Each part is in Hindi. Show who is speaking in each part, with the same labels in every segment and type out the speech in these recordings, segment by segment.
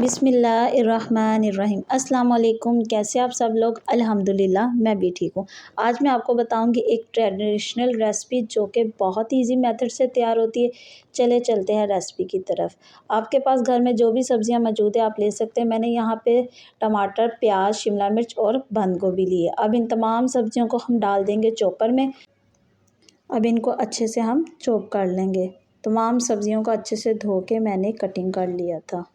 Speaker 1: बिस्मिल्लाहिर्रहमानिर्रहीम। अस्सलाम वालेकुम। कैसे आप सब लोग? अल्हम्दुलिल्लाह मैं भी ठीक हूँ। आज मैं आपको बताऊँगी एक ट्रेडिशनल रेसिपी जो कि बहुत ही ईज़ी मेथड से तैयार होती है। चले चलते हैं रेसिपी की तरफ। आपके पास घर में जो भी सब्ज़ियाँ मौजूद है आप ले सकते हैं। मैंने यहाँ पे टमाटर, प्याज, शिमला मिर्च और बंद गोभी ली है। अब इन तमाम सब्ज़ियों को हम डाल देंगे चॉपर में। अब इनको अच्छे से हम चॉप कर लेंगे। तमाम सब्ज़ियों को अच्छे से धो के मैंने कटिंग कर लिया था।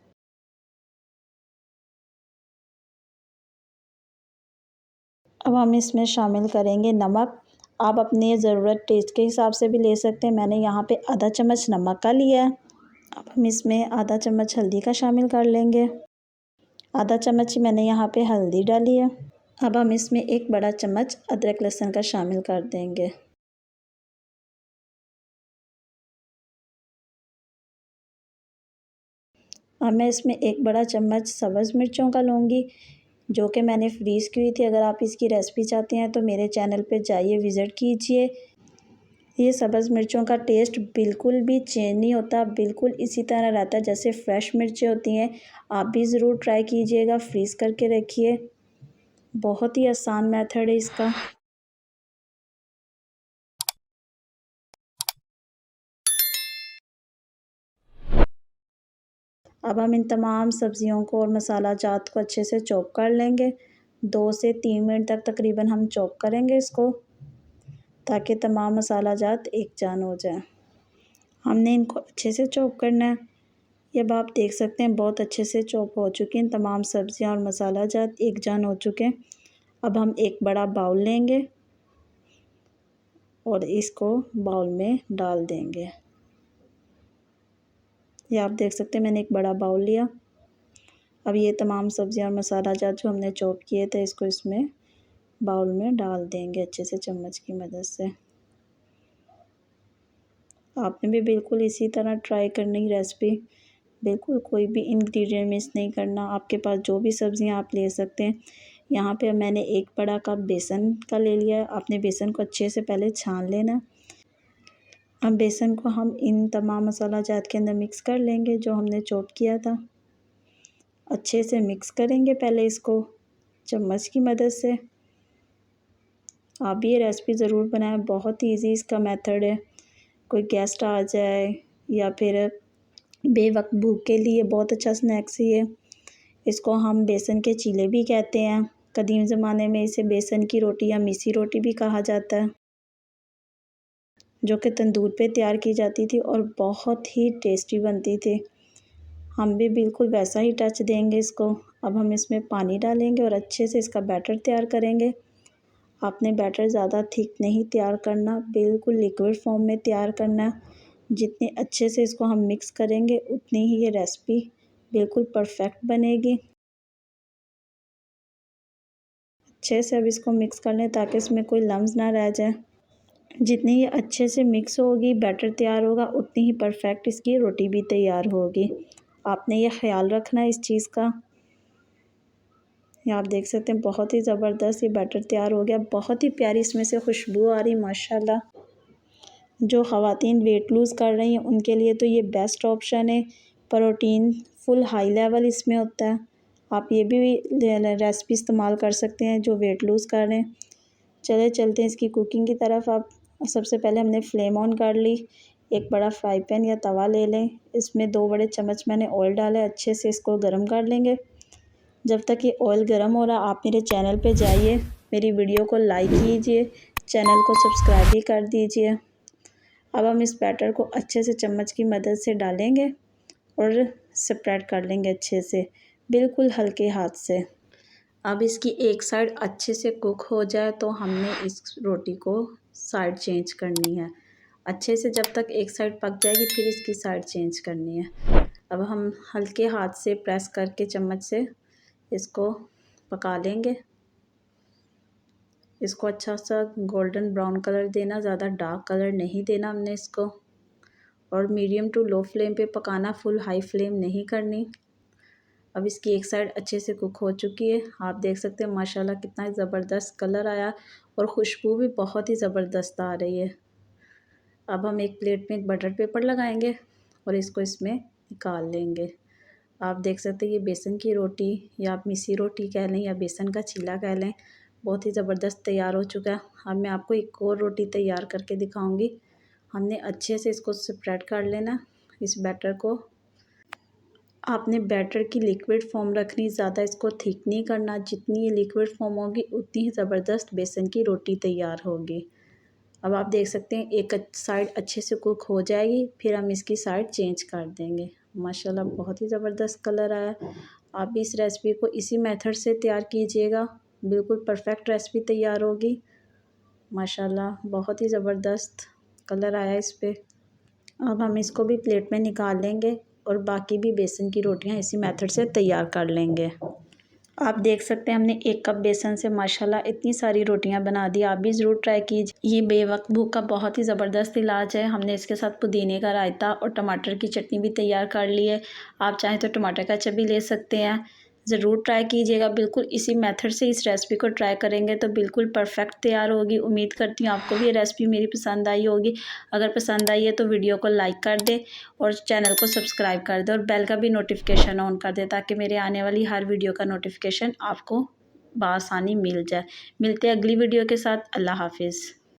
Speaker 1: अब हम इसमें शामिल करेंगे नमक। आप अपने ज़रूरत टेस्ट के हिसाब से भी ले सकते हैं। मैंने यहाँ पे आधा चम्मच नमक का लिया है। अब हम इसमें आधा चम्मच हल्दी का शामिल कर लेंगे। आधा चम्मच ही मैंने यहाँ पे हल्दी डाली है। अब हम इसमें एक बड़ा चम्मच अदरक लहसुन का शामिल कर देंगे। अब मैं इसमें एक बड़ा चम्मच सब्ज़ मिर्चों का लूँगी जो कि मैंने फ्रीज़ की हुई थी। अगर आप इसकी रेसिपी चाहते हैं तो मेरे चैनल पे जाइए, विज़िट कीजिए। ये सब्ज़ मिर्चों का टेस्ट बिल्कुल भी चेंज नहीं होता, बिल्कुल इसी तरह रहता है जैसे फ्रेश मिर्चें होती हैं। आप भी ज़रूर ट्राई कीजिएगा, फ्रीज़ करके रखिए। बहुत ही आसान मेथड है इसका। अब हम इन तमाम सब्ज़ियों को और मसाला जात को अच्छे से चॉप कर लेंगे। 2 से 3 मिनट तक तकरीबन हम चॉप करेंगे इसको, ताकि तमाम मसाला जात एक जान हो जाए। हमने इनको अच्छे से चॉप करना है। ये अब आप देख सकते हैं बहुत अच्छे से चॉप हो चुकी हैं तमाम सब्ज़ियाँ और मसाला जात एक जान हो चुके हैं। अब हम एक बड़ा बाउल लेंगे और इसको बाउल में डाल देंगे। ये आप देख सकते हैं मैंने एक बड़ा बाउल लिया। अब ये तमाम सब्ज़ियाँ और मसाला जात जो हमने चॉप किए थे इसको इसमें बाउल में डाल देंगे अच्छे से चम्मच की मदद से। आपने भी बिल्कुल इसी तरह ट्राई करनी रेसिपी। बिल्कुल कोई भी इंग्रेडिएंट मिस नहीं करना। आपके पास जो भी सब्ज़ियाँ आप ले सकते हैं। यहाँ पे मैंने एक बड़ा कप बेसन का ले लिया है। आपने बेसन को अच्छे से पहले छान लेना। अब बेसन को हम इन तमाम मसाला जात के अंदर मिक्स कर लेंगे जो हमने चॉप किया था। अच्छे से मिक्स करेंगे पहले इसको चम्मच की मदद से। आप भी ये रेसिपी ज़रूर बनाएं, बहुत ही ईजी इसका मेथड है। कोई गेस्ट आ जाए या फिर बेवक्त भूख के लिए बहुत अच्छा स्नैक्स ही है। इसको हम बेसन के चीले भी कहते हैं। कदीम ज़माने में इसे बेसन की रोटी या मिसी रोटी भी कहा जाता है, जो कि तंदूर पे तैयार की जाती थी और बहुत ही टेस्टी बनती थी। हम भी बिल्कुल वैसा ही टच देंगे इसको। अब हम इसमें पानी डालेंगे और अच्छे से इसका बैटर तैयार करेंगे। आपने बैटर ज़्यादा थिक नहीं तैयार करना, बिल्कुल लिक्विड फॉर्म में तैयार करना। जितने अच्छे से इसको हम मिक्स करेंगे उतनी ही ये रेसिपी बिल्कुल परफेक्ट बनेगी। अच्छे से अब इसको मिक्स कर लें ताकि इसमें कोई लम्स ना रह जाए। जितनी ये अच्छे से मिक्स होगी, बैटर तैयार होगा, उतनी ही परफेक्ट इसकी रोटी भी तैयार होगी। आपने ये ख्याल रखना है इस चीज़ का। ये आप देख सकते हैं बहुत ही ज़बरदस्त ये बैटर तैयार हो गया। बहुत ही प्यारी इसमें से खुशबू आ रही माशाल्लाह। जो ख़वातीन वेट लूज़ कर रही हैं उनके लिए तो ये बेस्ट ऑप्शन है। प्रोटीन फुल हाई लेवल इसमें होता है। आप ये भी रेसिपी इस्तेमाल कर सकते हैं जो वेट लूज़ कर रहे हैं। चले चलते हैं इसकी कुकिंग की तरफ। आप सबसे पहले हमने फ्लेम ऑन कर ली। एक बड़ा फ्राई पैन या तवा ले लें। इसमें 2 बड़े चम्मच मैंने ऑयल डाला है। अच्छे से इसको गर्म कर लेंगे। जब तक ये ऑयल गर्म हो रहा आप मेरे चैनल पे जाइए, मेरी वीडियो को लाइक कीजिए, चैनल को सब्सक्राइब भी कर दीजिए। अब हम इस बैटर को अच्छे से चम्मच की मदद से डालेंगे और स्प्रेड कर लेंगे अच्छे से, बिल्कुल हल्के हाथ से। अब इसकी एक साइड अच्छे से कुक हो जाए तो हमने इस रोटी को साइड चेंज करनी है। अच्छे से जब तक एक साइड पक जाएगी फिर इसकी साइड चेंज करनी है। अब हम हल्के हाथ से प्रेस करके चम्मच से इसको पका लेंगे। इसको अच्छा सा गोल्डन ब्राउन कलर देना, ज़्यादा डार्क कलर नहीं देना हमने इसको। और मीडियम टू लो फ्लेम पे पकाना, फुल हाई फ्लेम नहीं करनी। अब इसकी एक साइड अच्छे से कुक हो चुकी है। आप देख सकते हैं माशाल्लाह कितना ज़बरदस्त कलर आया और खुशबू भी बहुत ही ज़बरदस्त आ रही है। अब हम एक प्लेट में एक बटर पेपर लगाएंगे और इसको इसमें निकाल लेंगे। आप देख सकते हैं ये बेसन की रोटी या आप मिस्सी रोटी कह लें या बेसन का चीला कह लें, बहुत ही ज़बरदस्त तैयार हो चुका है। अब मैं आपको एक और रोटी तैयार करके दिखाऊंगी। हमने अच्छे से इसको स्प्रेड कर लेना इस बैटर को। आपने बैटर की लिक्विड फॉर्म रखनी, ज़्यादा इसको थिक नहीं करना। जितनी ये लिक्विड फॉर्म होगी उतनी ही ज़बरदस्त बेसन की रोटी तैयार होगी। अब आप देख सकते हैं एक साइड अच्छे से कुक हो जाएगी, फिर हम इसकी साइड चेंज कर देंगे। माशाल्लाह बहुत ही ज़बरदस्त कलर आया। आप भी इस रेसिपी को इसी मेथड से तैयार कीजिएगा, बिल्कुल परफेक्ट रेसिपी तैयार होगी। माशाल्लाह बहुत ही ज़बरदस्त कलर आया इस पर। अब हम इसको भी प्लेट में निकाल लेंगे और बाकी भी बेसन की रोटियां इसी मेथड से तैयार कर लेंगे। आप देख सकते हैं हमने 1 कप बेसन से माशाल्लाह इतनी सारी रोटियां बना दी। आप भी ज़रूर ट्राई कीजिए। ये बेवक्त भूख का बहुत ही ज़बरदस्त इलाज है। हमने इसके साथ पुदीने का रायता और टमाटर की चटनी भी तैयार कर ली है। आप चाहें तो टमाटर का केचप भी ले सकते हैं। ज़रूर ट्राई कीजिएगा। बिल्कुल इसी मेथड से इस रेसिपी को ट्राई करेंगे तो बिल्कुल परफेक्ट तैयार होगी। उम्मीद करती हूँ आपको भी ये रेसिपी मेरी पसंद आई होगी। अगर पसंद आई है तो वीडियो को लाइक कर दें और चैनल को सब्सक्राइब कर दें और बेल का भी नोटिफिकेशन ऑन कर दें ताकि मेरे आने वाली हर वीडियो का नोटिफिकेशन आपको बआसानी मिल जाए। मिलते हैं अगली वीडियो के साथ। अल्लाह हाफिज़।